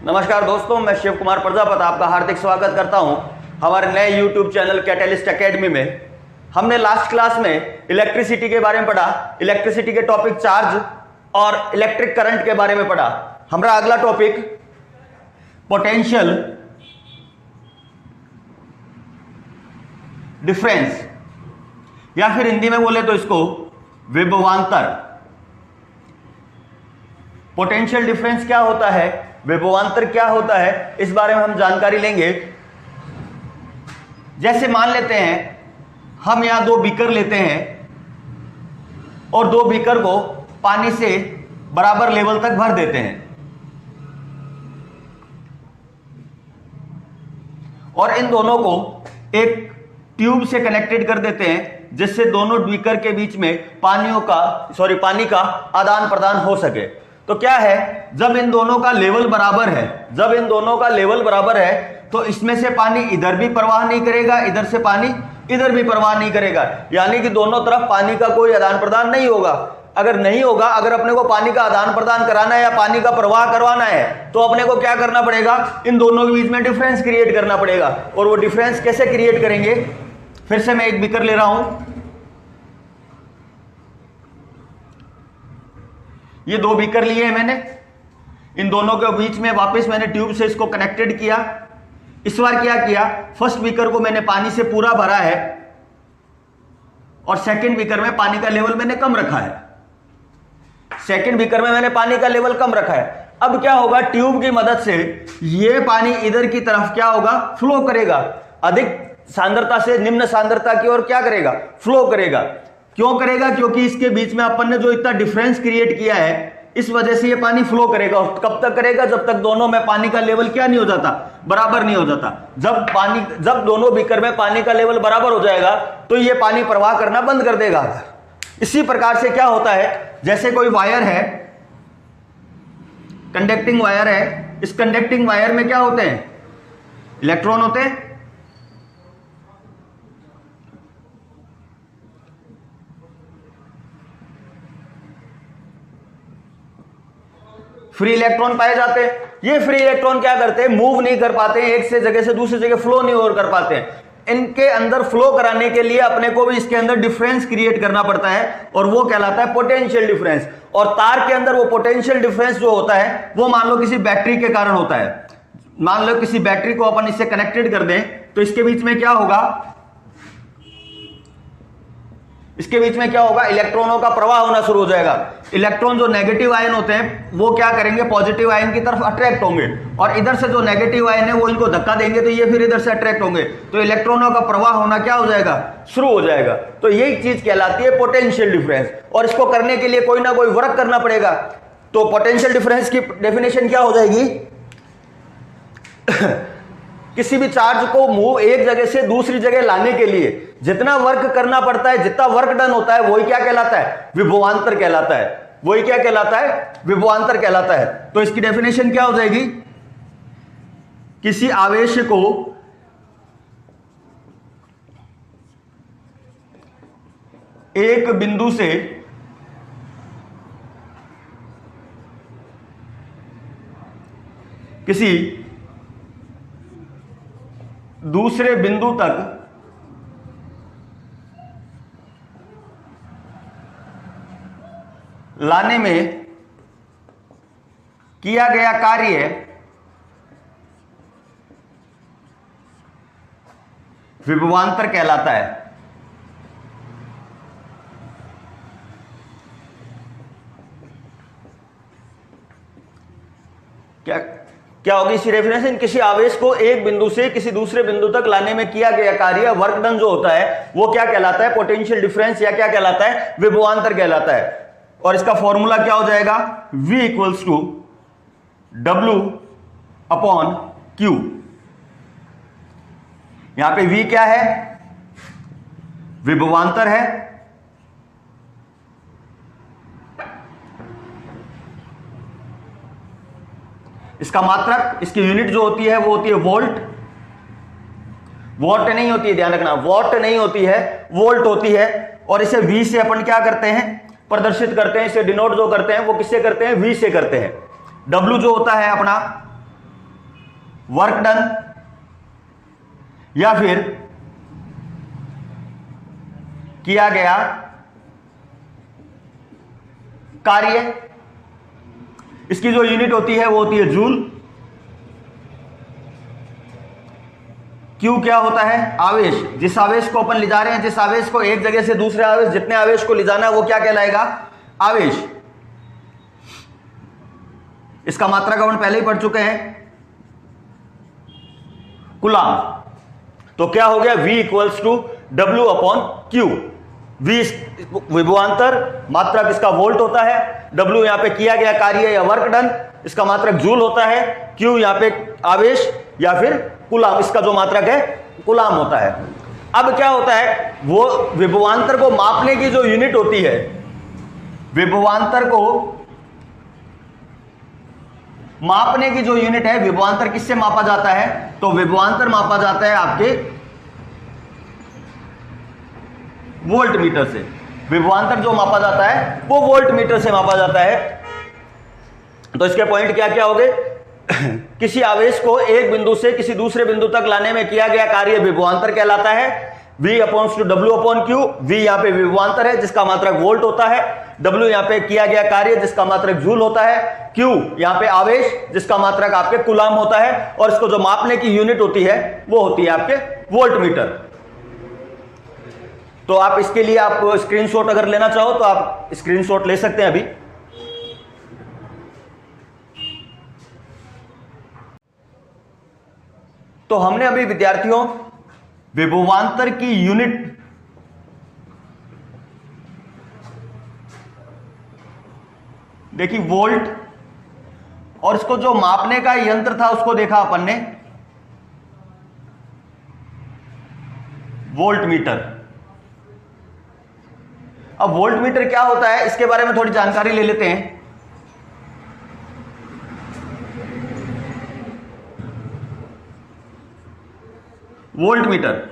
नमस्कार दोस्तों, मैं शिव कुमार प्रजापति आपका हार्दिक स्वागत करता हूं हमारे नए YouTube चैनल कैटलिस्ट एकेडमी में। हमने लास्ट क्लास में इलेक्ट्रिसिटी के बारे में पढ़ा, इलेक्ट्रिसिटी के टॉपिक चार्ज और इलेक्ट्रिक करंट के बारे में पढ़ा। हमारा अगला टॉपिक पोटेंशियल डिफरेंस या फिर हिंदी में बोले तो इसको विभवांतर। पोटेंशियल डिफरेंस क्या होता है, विभवांतर क्या होता है, इस बारे में हम जानकारी लेंगे। जैसे मान लेते हैं हम यहां दो बीकर लेते हैं और दो बीकर को पानी से बराबर लेवल तक भर देते हैं और इन दोनों को एक ट्यूब से कनेक्टेड कर देते हैं जिससे दोनों बीकर के बीच में पानी का आदान प्रदान हो सके। तो क्या है, जब इन दोनों का लेवल बराबर है, तो इसमें से पानी इधर भी प्रवाह नहीं करेगा, इधर से पानी इधर भी प्रवाह नहीं करेगा, यानी कि दोनों तरफ पानी का कोई आदान प्रदान नहीं होगा। अगर अपने को पानी का आदान प्रदान कराना है या पानी का प्रवाह करवाना है तो अपने को क्या करना पड़ेगा, इन दोनों के बीच में डिफरेंस क्रिएट करना पड़ेगा। और वो डिफरेंस कैसे क्रिएट करेंगे, फिर से मैं एक बीकर ले रहा हूं, ये दो बीकर लिए हैं मैंने, इन दोनों के बीच में वापस मैंने ट्यूब से इसको कनेक्टेड किया। इस बार क्या किया, फर्स्ट बीकर को मैंने पानी से पूरा भरा है और सेकंड बीकर में पानी का लेवल मैंने कम रखा है। अब क्या होगा, ट्यूब की मदद से ये पानी इधर की तरफ क्या होगा, फ्लो करेगा, अधिक सांद्रता से निम्न सांद्रता की ओर क्या करेगा, फ्लो करेगा। क्यों करेगा, क्योंकि इसके बीच में अपन ने जो इतना डिफरेंस क्रिएट किया है, इस वजह से ये पानी फ्लो करेगा। और कब तक करेगा, जब तक दोनों में पानी का लेवल क्या नहीं हो जाता, बराबर नहीं हो जाता। जब दोनों बीकर में पानी का लेवल बराबर हो जाएगा तो ये पानी प्रवाह करना बंद कर देगा। इसी प्रकार से क्या होता है, जैसे कोई वायर है, कंडक्टिंग वायर है, इस कंडक्टिंग वायर में क्या होते हैं, इलेक्ट्रॉन होते हैं। फ्री इलेक्ट्रॉन पाए जाते हैं। ये फ्री इलेक्ट्रॉन क्या करते हैं, मूव नहीं कर पाते हैं, एक से जगह से दूसरी जगह फ्लो नहीं और कर पाते हैं। इनके अंदर फ्लो कराने के लिए अपने को भी इसके अंदर डिफरेंस क्रिएट करना पड़ता है और वो कहलाता है पोटेंशियल डिफरेंस। और तार के अंदर वो पोटेंशियल डिफरेंस जो होता है वो मान लो किसी बैटरी के कारण होता है। मान लो किसी बैटरी को अपन इससे कनेक्टेड कर दें तो इसके बीच में क्या होगा, इलेक्ट्रॉनों का प्रवाह होना शुरू हो जाएगा। इलेक्ट्रॉन जो नेगेटिव आयन होते हैं वो क्या करेंगे, पॉजिटिव आयन की तरफ अट्रैक्ट होंगे और इधर से जो नेगेटिव आयन है वो इनको धक्का देंगे तो ये फिर इधर से अट्रैक्ट होंगे, तो इलेक्ट्रॉनों का प्रवाह होना क्या हो जाएगा, शुरू हो जाएगा। तो यही चीज कहलाती है पोटेंशियल डिफरेंस। और इसको करने के लिए कोई ना कोई वर्क करना पड़ेगा। तो पोटेंशियल डिफरेंस की डेफिनेशन क्या हो जाएगी, किसी भी चार्ज को मूव एक जगह से दूसरी जगह लाने के लिए जितना वर्क करना पड़ता है, जितना वर्क डन होता है, वही क्या कहलाता है, विभवांतर कहलाता है। तो इसकी डेफिनेशन क्या हो जाएगी, किसी आवेश को एक बिंदु से किसी दूसरे बिंदु तक लाने में किया गया कार्य विभवांतर कहलाता है। क्या होगी इसकी डेफिनेशन, किसी आवेश को एक बिंदु से किसी दूसरे बिंदु तक लाने में किया गया कार्य, वर्क डन जो होता है वो क्या कहलाता है, पोटेंशियल डिफरेंस, या क्या कहलाता है, विभवांतर कहलाता है। और इसका फॉर्मूला क्या हो जाएगा, V equals to W upon Q। यहां पे V क्या है, विभवांतर है, इसका मात्रक, इसकी यूनिट जो होती है वो होती है वोल्ट। वॉट नहीं होती है, ध्यान रखना, वॉट नहीं होती है, वोल्ट होती है। और इसे V से अपन क्या करते हैं, प्रदर्शित करते हैं, इसे डिनोट जो करते हैं वो किससे करते हैं, V से करते हैं। W जो होता है अपना वर्क डन या फिर किया गया कार्य। इसकी जो यूनिट होती है वो होती है जूल। क्यू क्या होता है? आवेश। जिस आवेश को अपन ले जा रहे हैं, जिस आवेश को एक जगह से दूसरे आवेश, जितने आवेश को ले जाना है वो क्या कहलाएगा? आवेश। इसका मात्रा का अपन पहले ही पढ़ चुके हैं, कूलाम। तो क्या हो गया? V equals to W upon Q. V विभवांतर, मात्रक इसका वोल्ट होता है, W यहां पे किया गया कार्य या वर्क डन, इसका मात्रक जूल होता है, Q यहां पे आवेश या फिर कूलाम, इसका जो मात्रक है कूलाम होता है। अब क्या होता है, वो विभवांतर को मापने की जो यूनिट होती है, विभवांतर को मापने की जो यूनिट है, विभवांतर किससे मापा जाता है? तो विभवांतर मापा जाता है आपके वोल्ट मीटर से। विभवांतर जो मापा जाता है वो वोल्ट मीटर से मापा जाता है। तो इसके पॉइंट क्या क्या हो गए? किसी आवेश को एक बिंदु से किसी दूसरे बिंदु तक लाने में किया गया कार्य विभवांतर कहलाता है। V upon two W upon Q. V यहां पे विभवांतर है जिसका मात्रक वोल्ट होता है, W यहां पे किया गया कार्य जिसका मात्रक जूल होता है, Q यहां पे आवेश जिसका मात्रक आपके कूलाम होता है, और इसको जो मापने की यूनिट होती है वो होती है आपके वोल्ट मीटर। तो आप इसके लिए आप स्क्रीनशॉट अगर लेना चाहो तो आप स्क्रीनशॉट ले सकते हैं अभी। तो हमने अभी विद्यार्थियों विभवांतर की यूनिट देखी, वोल्ट, और इसको जो मापने का यंत्र था उसको देखा अपन ने, वोल्ट मीटर। अब वोल्ट मीटर क्या होता है इसके बारे में थोड़ी जानकारी ले लेते हैं। वोल्ट मीटर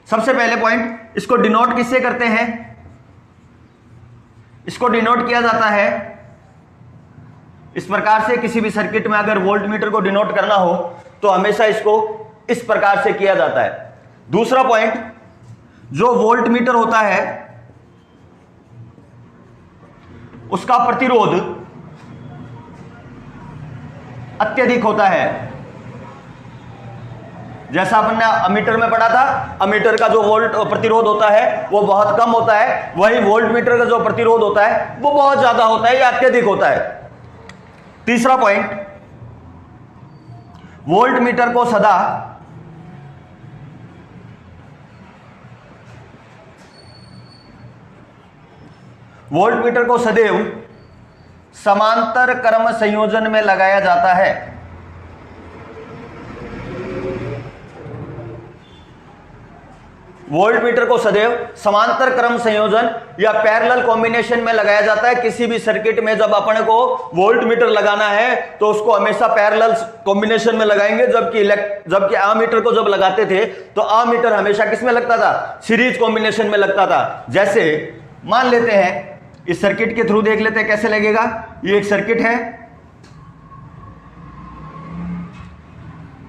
सबसे पहले पॉइंट, इसको डिनोट किससे करते हैं? इसको डिनोट किया जाता है इस प्रकार से, किसी भी सर्किट में अगर वोल्ट मीटर को डिनोट करना हो तो हमेशा इसको इस प्रकार से किया जाता है। दूसरा पॉइंट, जो वोल्ट मीटर होता है उसका प्रतिरोध अत्यधिक होता है। जैसा अपन ने अमीटर में पढ़ा था, अमीटर का जो वोल्ट प्रतिरोध होता है वो बहुत कम होता है, वही वोल्ट मीटर का जो प्रतिरोध होता है वो बहुत ज्यादा होता है या अत्यधिक होता है। तीसरा पॉइंट, वोल्ट मीटर को सदा सदैव समांतर क्रम संयोजन में लगाया जाता है। वोल्ट मीटर को सदैव समांतर क्रम संयोजन या पैरेलल कॉम्बिनेशन में लगाया जाता है। किसी भी सर्किट में जब अपने को वोल्ट मीटर लगाना है तो उसको हमेशा पैरेलल कॉम्बिनेशन में लगाएंगे, जबकि आमीटर को जब लगाते थे तो आमीटर हमेशा किस में लगता था? सीरीज कॉम्बिनेशन में लगता था। जैसे मान लेते हैं, इस सर्किट के थ्रू देख लेते हैं कैसे लगेगा। ये एक सर्किट है,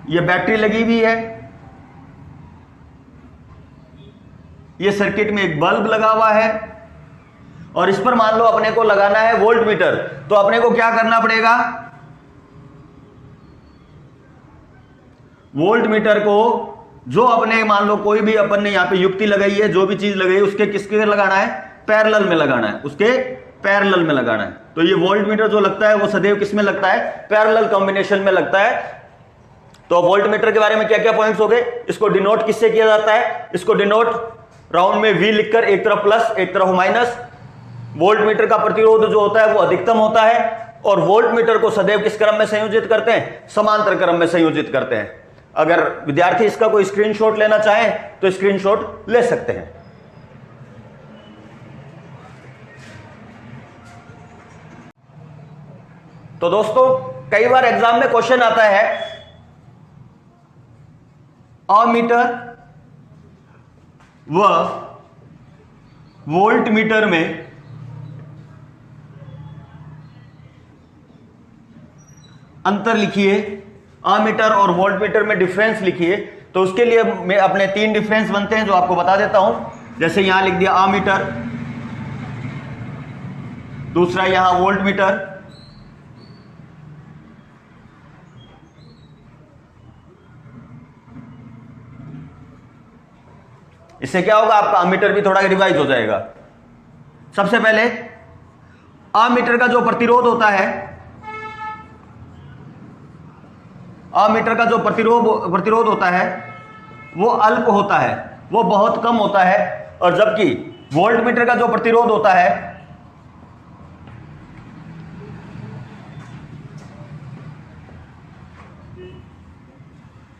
ये बैटरी लगी हुई है, ये सर्किट में एक बल्ब लगा हुआ है, और इस पर मान लो अपने को लगाना है वोल्ट मीटर। तो अपने को क्या करना पड़ेगा? वोल्ट मीटर को जो अपने मान लो कोई भी अपन ने यहां पे युक्ति लगाई है, जो भी चीज लगाई है, उसके किसके लगाना है? पैरेलल में लगाना है, उसके पैरेलल में लगाना है। तो ये वोल्ट मीटर जो लगता है वो सदैव किस में लगता है? पैरेलल कॉम्बिनेशन में लगता है। तो वोल्ट मीटर के बारे में क्या क्या पॉइंट्स हो गए? इसको डिनोट किससे किया जाता है? इसको डिनोट राउंड में V लिखकर, एक तरफ प्लस एक तरफ माइनस। वोल्ट मीटर का प्रतिरोध जो होता है वो अधिकतम होता है, और वोल्ट मीटर को सदैव किस क्रम में संयोजित करते हैं? समांतर क्रम में संयोजित करते हैं। अगर विद्यार्थी इसका कोई स्क्रीनशॉट लेना चाहें तो स्क्रीनशॉट ले सकते हैं। तो दोस्तों, कई बार एग्जाम में क्वेश्चन आता है, अमीटर व वोल्ट मीटर में अंतर लिखिए, अमीटर और वोल्ट मीटर में डिफरेंस लिखिए। तो उसके लिए मैं अपने 3 डिफरेंस बनते हैं जो आपको बता देता हूं। जैसे यहां लिख दिया अमीटर, दूसरा यहां वोल्ट मीटर, इससे क्या होगा, आपका अमीटर भी थोड़ा रिवाइज हो जाएगा। सबसे पहले अमीटर का जो प्रतिरोध होता है, अमीटर का जो प्रतिरोध होता है वो अल्प होता है, वो बहुत कम होता है। और जबकि वोल्ट मीटर का जो प्रतिरोध होता है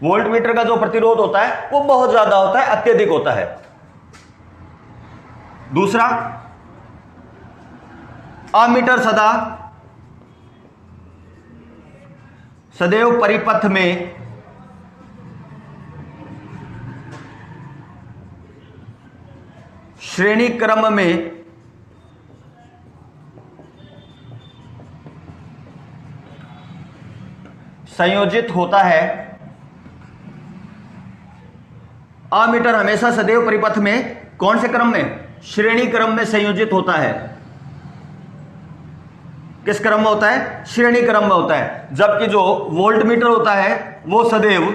वोल्ट मीटर का जो प्रतिरोध होता है वो बहुत ज्यादा होता है, अत्यधिक होता है। दूसरा, अमीटर सदैव परिपथ में श्रेणी क्रम में संयोजित होता है। अमीटर हमेशा सदैव परिपथ में कौन से क्रम में, श्रेणी क्रम में संयोजित होता है। किस क्रम में होता है, श्रेणी क्रम में होता है। जबकि जो वोल्ट मीटर होता है वो सदैव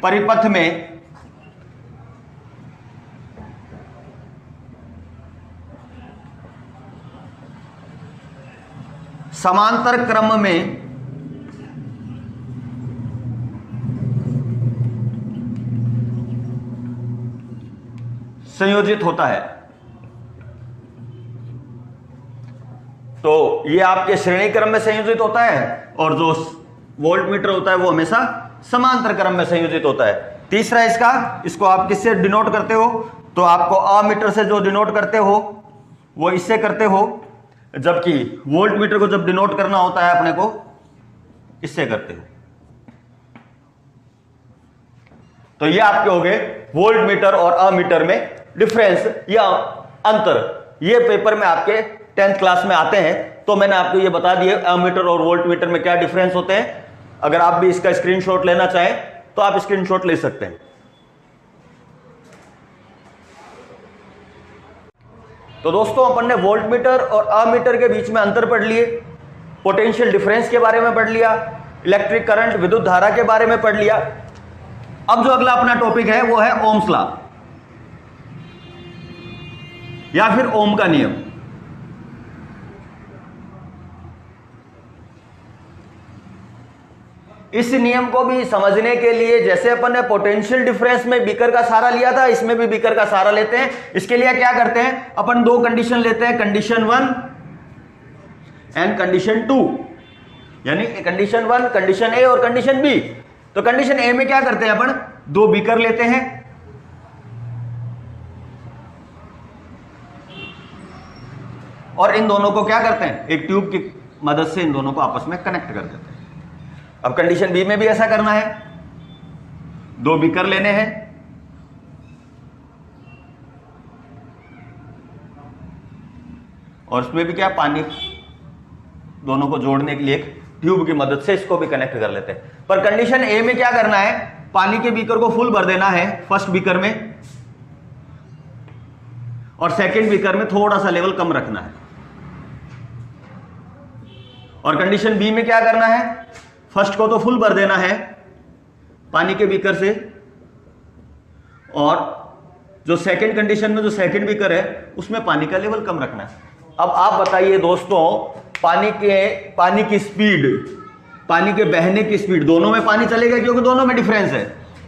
परिपथ में समांतर क्रम में संयोजित होता है। तो ये आपके श्रेणी क्रम में संयोजित होता है और जो वोल्ट मीटर होता है वो हमेशा समांतर क्रम में संयोजित होता है। तीसरा इसको आप किससे डिनोट करते हो, तो आपको अमीटर से जो डिनोट करते हो वो इससे करते हो, जबकि वोल्ट मीटर को जब डिनोट करना होता है अपने को इससे करते हो। तो ये आपके हो गए वोल्ट मीटर और अमीटर में डिफरेंस या अंतर। ये पेपर में आपके 10th क्लास में आते हैं, तो मैंने आपको ये बता दिए अमीटर और वोल्ट मीटर में क्या डिफरेंस होते हैं। अगर आप भी इसका स्क्रीनशॉट लेना चाहें तो आप स्क्रीनशॉट ले सकते हैं। तो दोस्तों अपन ने वोल्ट मीटर और अमीटर के बीच में अंतर पढ़ लिए, पोटेंशियल डिफरेंस के बारे में पढ़ लिया, इलेक्ट्रिक करंट विद्युत धारा के बारे में पढ़ लिया। अब जो अगला अपना टॉपिक है वो है ओम्स लॉ या फिर ओम का नियम। इस नियम को भी समझने के लिए जैसे अपन ने पोटेंशियल डिफरेंस में बीकर का सहारा लिया था, इसमें भी बीकर का सहारा लेते हैं। इसके लिए क्या करते हैं, अपन 2 कंडीशन लेते हैं, कंडीशन 1 एंड कंडीशन 2, यानी कंडीशन 1 कंडीशन ए और कंडीशन बी। तो कंडीशन ए में क्या करते हैं, अपन 2 बीकर लेते हैं और इन दोनों को क्या करते हैं, एक ट्यूब की मदद से इन दोनों को आपस में कनेक्ट कर देते हैं। अब कंडीशन बी में भी ऐसा करना है, 2 बीकर लेने हैं और उसमें भी क्या, पानी दोनों को जोड़ने के लिए एक ट्यूब की मदद से इसको भी कनेक्ट कर लेते हैं। पर कंडीशन ए में क्या करना है, पानी के बीकर को फुल भर देना है फर्स्ट बीकर में और सेकंड बीकर में थोड़ा सा लेवल कम रखना है। और कंडीशन बी में क्या करना है, फर्स्ट को तो फुल भर देना है पानी के बीकर से और जो सेकंड कंडीशन में जो सेकंड बीकर है उसमें पानी का लेवल कम रखना है। अब आप बताइए दोस्तों, पानी की स्पीड, पानी के बहने की स्पीड, दोनों में पानी चलेगा क्योंकि दोनों में डिफरेंस है।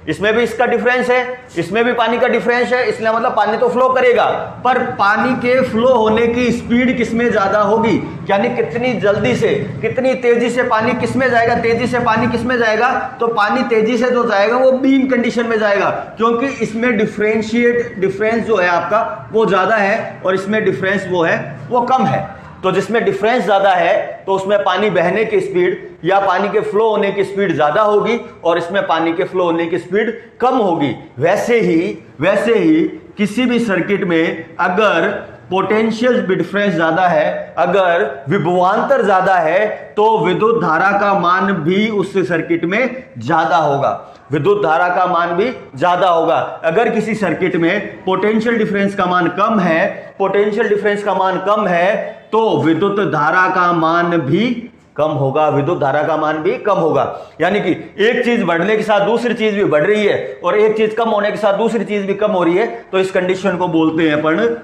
इसमें भी इसका डिफरेंस है, इसमें भी पानी का डिफरेंस है, इसलिए मतलब पानी तो फ्लो करेगा, पर पानी के फ्लो होने की स्पीड किसमें ज्यादा होगी, यानी कितनी जल्दी से, कितनी तेजी से पानी किसमें जाएगा, तेजी से पानी किसमें जाएगा, तो पानी तेजी से जो जाएगा वो बीम कंडीशन में जाएगा, क्योंकि इसमें डिफरेंस जो है आपका वो ज्यादा है और इसमें डिफरेंस वो है वो कम है। तो जिसमें डिफरेंस ज्यादा है तो उसमें पानी बहने की स्पीड या पानी के फ्लो होने की स्पीड ज्यादा होगी और इसमें पानी के फ्लो होने की स्पीड कम होगी। वैसे ही किसी भी सर्किट में अगर पोटेंशियल डिफरेंस ज्यादा है, अगर विभवांतर ज्यादा है तो विद्युत धारा का मान भी उस सर्किट में ज्यादा होगा। विद्युत धारा का मान भी ज्यादा होगा। अगर किसी सर्किट में पोटेंशियल डिफरेंस का मान कम है, पोटेंशियल डिफरेंस का मान कम है, तो विद्युत धारा का मान भी कम होगा, विद्युत धारा का मान भी कम होगा। यानी कि एक चीज बढ़ने के साथ दूसरी चीज भी बढ़ रही है और एक चीज कम होने के साथ दूसरी चीज भी कम हो रही है, तो इस कंडीशन को बोलते हैं अपन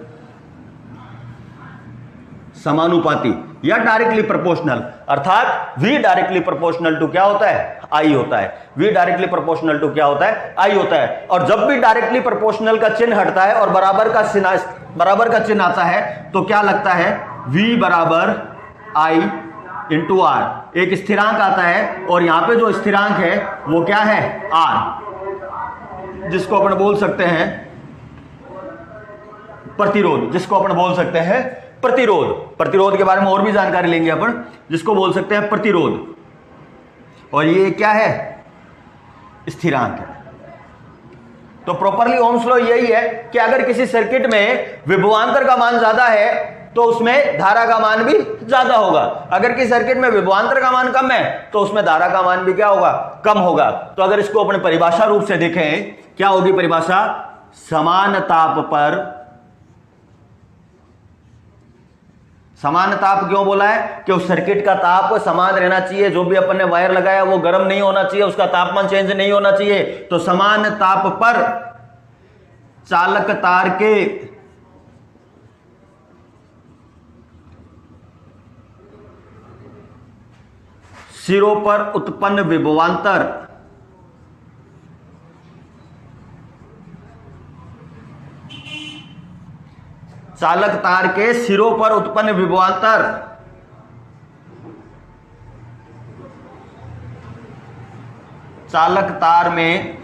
समानुपाती या डायरेक्टली प्रोपोर्शनल। अर्थात V डायरेक्टली प्रोपोर्शनल टू क्या होता है? I होता है। V डायरेक्टली प्रोपोर्शनल टू क्या होता है? I होता है। और जब भी डायरेक्टली प्रोपोर्शनल का चिन्ह हटता है और बराबर का चिन्ह आता है तो क्या लगता है? V बराबर I इंटू R। एक स्थिरांक आता है और यहां पे जो स्थिरांक है वो क्या है? R, जिसको अपन बोल सकते हैं प्रतिरोध, जिसको अपन बोल सकते हैं प्रतिरोध। प्रतिरोध के बारे में और भी जानकारी लेंगे अपन, जिसको बोल सकते हैं प्रतिरोध। और ये क्या है? स्थिरांक है। तो प्रॉपरली ओम्स लॉ यही है कि अगर किसी सर्किट में विभवांतर का मान ज्यादा है तो उसमें धारा का मान भी ज्यादा होगा। अगर किसी सर्किट में विभवांतर का मान कम है तो उसमें धारा का मान भी क्या होगा? कम होगा। तो अगर इसको अपने परिभाषा रूप से देखें, क्या होगी परिभाषा? समान ताप पर, समान ताप क्यों बोला है? कि उस सर्किट का ताप समान रहना चाहिए, जो भी अपन ने वायर लगाया वो गर्म नहीं होना चाहिए, उसका तापमान चेंज नहीं होना चाहिए। तो समान ताप पर चालक तार के सिरों पर उत्पन्न विभवांतर चालक तार के सिरों पर उत्पन्न विभवांतर चालक तार में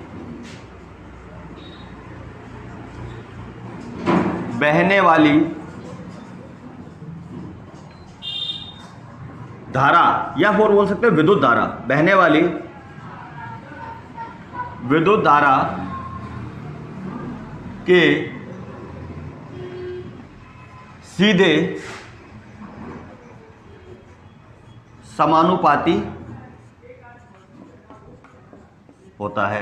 बहने वाली धारा, या फिर बोल सकते हैं विद्युत धारा, बहने वाली विद्युत धारा के सीधे समानुपाती होता है।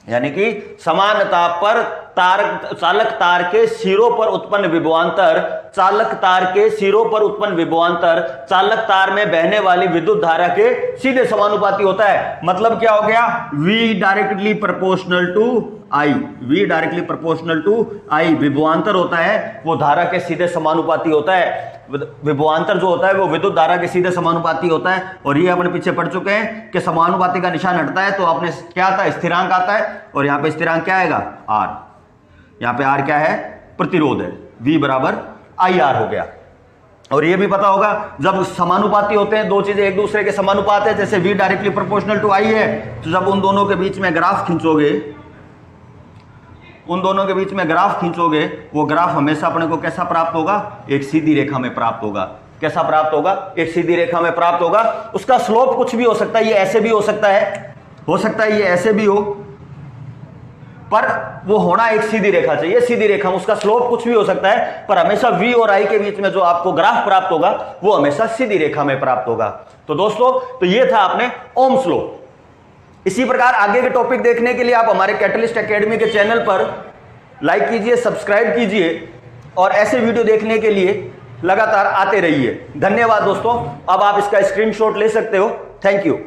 यानी कि समान ताप पर चालक तार के सिरों पर उत्पन्न विभवांतर, चालक तार के सिरों पर उत्पन्न विभवांतर चालक तार में बहने वाली विद्युत धारा के सीधे समानुपाती होता है। मतलब क्या हो गया? V directly proportional to I, V directly proportional to I। विभवांतर होता है वो धारा के सीधे समानुपाती होता है। विभवांतर जो होता है वो विद्युत धारा के सीधे समानुपाती होता है। और ये अपने पीछे पढ़ चुके हैं कि समानुपाती का निशान हटता है तो आपने क्या आता है? स्थिरांक आता है। और यहां पे स्थिरांक क्या आएगा? R। यहां पे R क्या है? प्रतिरोध है। V बराबर IR हो गया। और ये भी पता होगा जब समानुपाती होते हैं, दो चीजें एक दूसरे के समानुपात है, जैसे V directly proportional to I है, तो जब उन दोनों के बीच में ग्राफ खींचोगे, उन दोनों के बीच में ग्राफ खींचोगे, वो ग्राफ हमेशा अपने को कैसा प्राप्त होगा? एक सीधी रेखा में प्राप्त होगा। कैसा प्राप्त होगा? एक सीधी रेखा में प्राप्त होगा। उसका स्लोप कुछ भी हो सकता है, ये ऐसे भी हो सकता है ये ऐसे भी हो, पर वो होना एक सीधी रेखा चाहिए, सीधी रेखा में उसका स्लोप कुछ भी हो सकता है, पर हमेशा V और I के बीच में जो आपको ग्राफ प्राप्त होगा वो हमेशा सीधी रेखा में प्राप्त होगा। तो दोस्तों, तो ये था आपने ओम्स लॉ। इसी प्रकार आगे के टॉपिक देखने के लिए आप हमारे कैटलिस्ट एकेडमी के चैनल पर लाइक कीजिए, सब्सक्राइब कीजिए और ऐसे वीडियो देखने के लिए लगातार आते रहिए। धन्यवाद दोस्तों। अब आप इसका स्क्रीनशॉट ले सकते हो। Thank you.